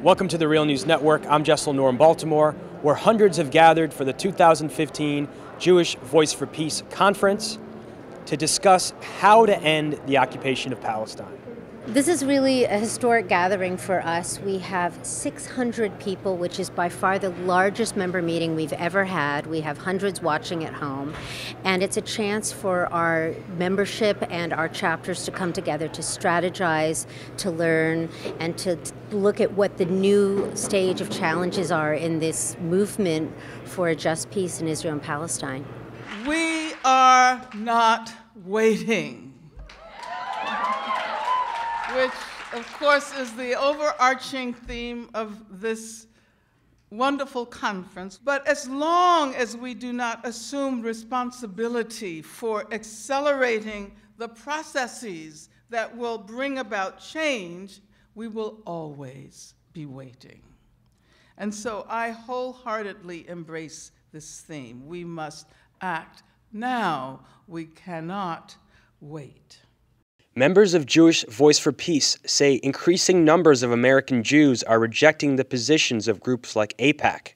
Welcome to the Real News Network. I'm Jessel Noor in Baltimore, where hundreds have gathered for the 2015 Jewish Voice for Peace Conference to discuss how to end the occupation of Palestine. This is really a historic gathering for us. We have 600 people, which is by far the largest member meeting we've ever had. We have hundreds watching at home. And it's a chance for our membership and our chapters to come together to strategize, to learn, and to look at what the new stage of challenges are in this movement for a just peace in Israel and Palestine. We are not waiting. Which, of course, is the overarching theme of this wonderful conference. But as long as we do not assume responsibility for accelerating the processes that will bring about change, we will always be waiting. And so I wholeheartedly embrace this theme. We must act now. We cannot wait. Members of Jewish Voice for Peace say increasing numbers of American Jews are rejecting the positions of groups like AIPAC,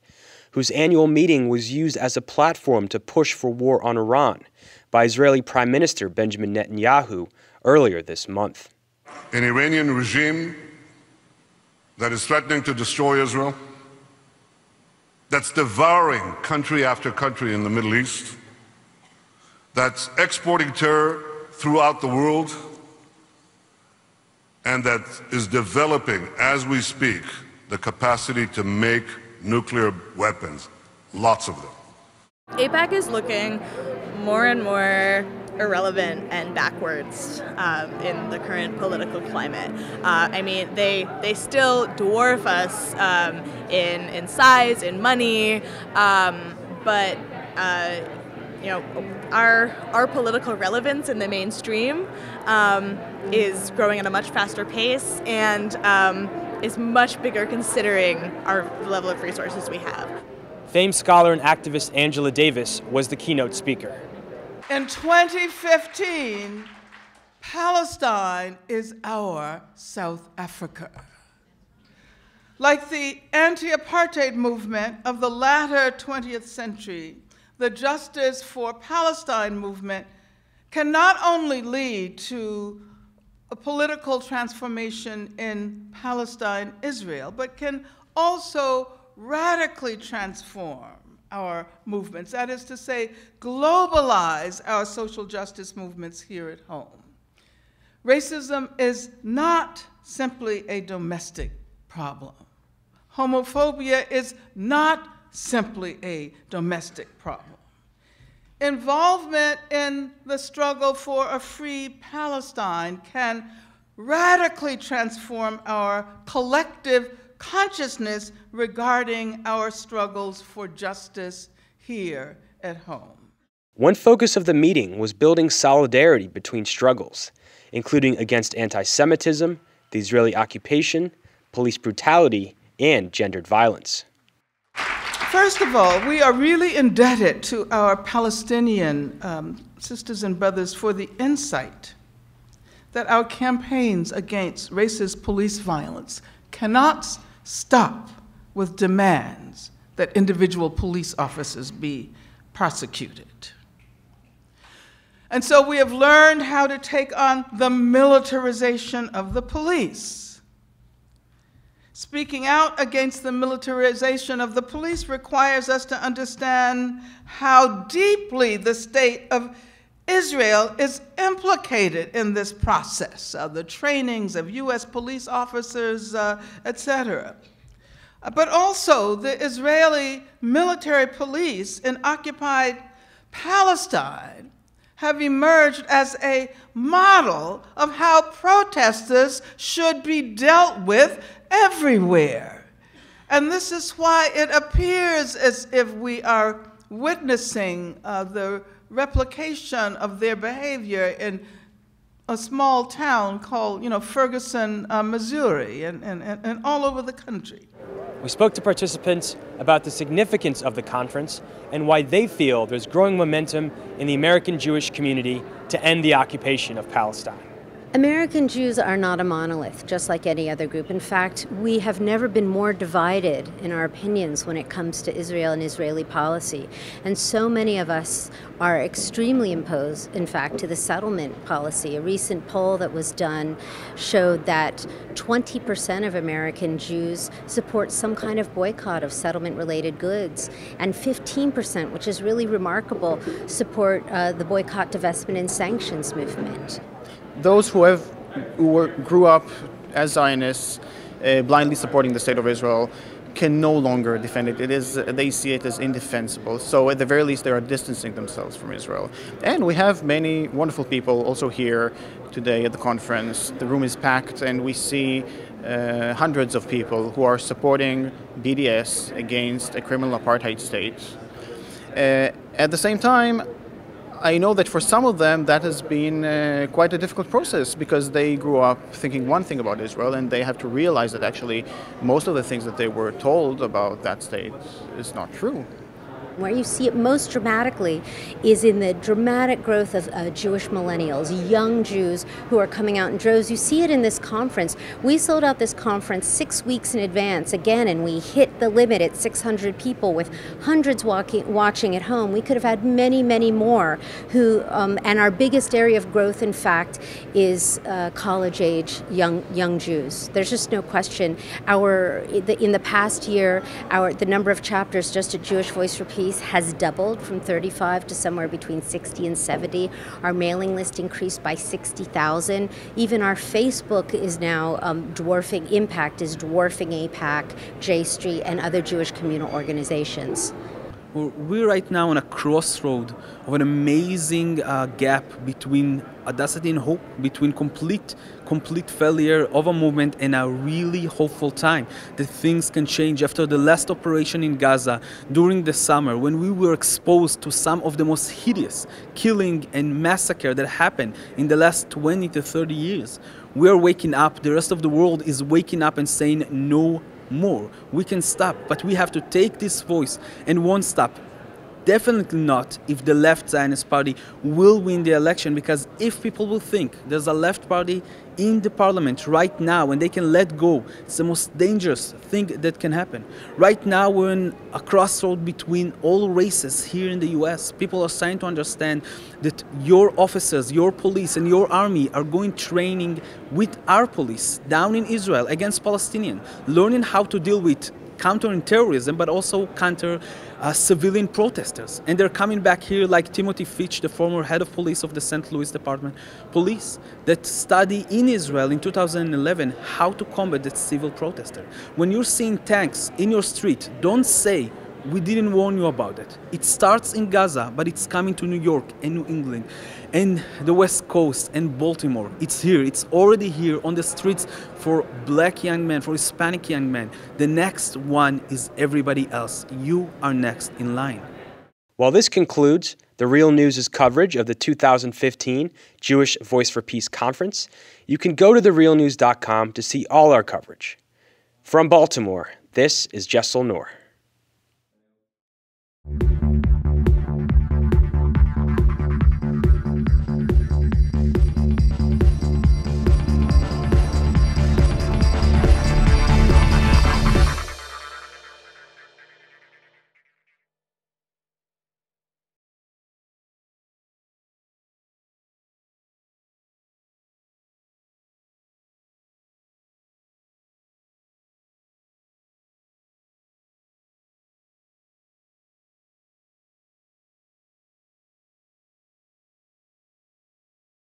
whose annual meeting was used as a platform to push for war on Iran by Israeli Prime Minister Benjamin Netanyahu earlier this month. An Iranian regime that is threatening to destroy Israel, that's devouring country after country in the Middle East, that's exporting terror throughout the world, and that is developing, as we speak, the capacity to make nuclear weapons, lots of them. AIPAC is looking more and more irrelevant and backwards in the current political climate. I mean, they still dwarf us in size, in money, but you know, our political relevance in the mainstream is growing at a much faster pace and is much bigger considering our level of resources we have. Famed scholar and activist Angela Davis was the keynote speaker. In 2015, Palestine is our South Africa. Like the anti-apartheid movement of the latter 20th century, the Justice for Palestine movement can not only lead to a political transformation in Palestine, Israel, but can also radically transform our movements. That is to say, globalize our social justice movements here at home. Racism is not simply a domestic problem. Homophobia is not simply a domestic problem. Involvement in the struggle for a free Palestine can radically transform our collective consciousness regarding our struggles for justice here at home. One focus of the meeting was building solidarity between struggles, including against anti-Semitism, the Israeli occupation, police brutality, and gendered violence. First of all, we are really indebted to our Palestinian sisters and brothers for the insight that our campaigns against racist police violence cannot stop with demands that individual police officers be prosecuted. And so we have learned how to take on the militarization of the police. Speaking out against the militarization of the police requires us to understand how deeply the state of Israel is implicated in this process, the trainings of U.S. police officers, etc. But also the Israeli military police in occupied Palestine have emerged as a model of how protesters should be dealt with everywhere. And this is why it appears as if we are witnessing the replication of their behavior in a small town called, Ferguson, Missouri, and all over the country. We spoke to participants about the significance of the conference and why they feel there's growing momentum in the American Jewish community to end the occupation of Palestine. American Jews are not a monolith, just like any other group. In fact, we have never been more divided in our opinions when it comes to Israel and Israeli policy. And so many of us are extremely opposed, in fact, to the settlement policy. A recent poll that was done showed that 20% of American Jews support some kind of boycott of settlement-related goods, and 15%, which is really remarkable, support the boycott, divestment, and sanctions movement. Those who grew up as Zionists, blindly supporting the state of Israel, can no longer defend it. They see it as indefensible. So at the very least, they are distancing themselves from Israel. And we have many wonderful people also here today at the conference. The room is packed, and we see hundreds of people who are supporting BDS against a criminal apartheid state. At the same time, I know that for some of them that has been quite a difficult process, because they grew up thinking one thing about Israel, and they have to realize that actually most of the things that they were told about that state is not true. Where you see it most dramatically is in the dramatic growth of Jewish millennials, young Jews who are coming out in droves. You see it in this conference. We sold out this conference 6 weeks in advance, again, and we hit the limit at 600 people with hundreds watching at home. We could have had many, many more who, and our biggest area of growth, in fact, is college-age young Jews. There's just no question. In the past year, the number of chapters just at Jewish Voice for Peace has doubled from 35 to somewhere between 60 and 70. Our mailing list increased by 60,000. Even our Facebook is now dwarfing AIPAC, J Street, and other Jewish communal organizations. We're right now on a crossroad of an amazing gap between audacity and hope, between complete failure of a movement and a really hopeful time that things can change. After the last operation in Gaza during the summer, when we were exposed to some of the most hideous killing and massacre that happened in the last 20 to 30 years, we are waking up. The rest of the world is waking up and saying no more. We can stop, but we have to take this voice and won't stop. Definitely not if the left Zionist party will win the election, because if people will think there's a left party in the parliament right now and they can let go, it's the most dangerous thing that can happen. Right now we're in a crossroad between all races here in the US. People are starting to understand that your officers, your police and your army are going training with our police down in Israel against Palestinians, learning how to deal with countering terrorism, but also counter civilian protesters. And they're coming back here like Timothy Fitch, the former head of police of the St. Louis Department Police, that study in Israel in 2011 how to combat the civil protester. When you're seeing tanks in your street, don't say, we didn't warn you about it. It starts in Gaza, but it's coming to New York and New England and the West Coast and Baltimore. It's here. It's already here on the streets for black young men, for Hispanic young men. The next one is everybody else. You are next in line. Well, this concludes The Real News' coverage of the 2015 Jewish Voice for Peace Conference. You can go to therealnews.com to see all our coverage. From Baltimore, this is Jessel Noor.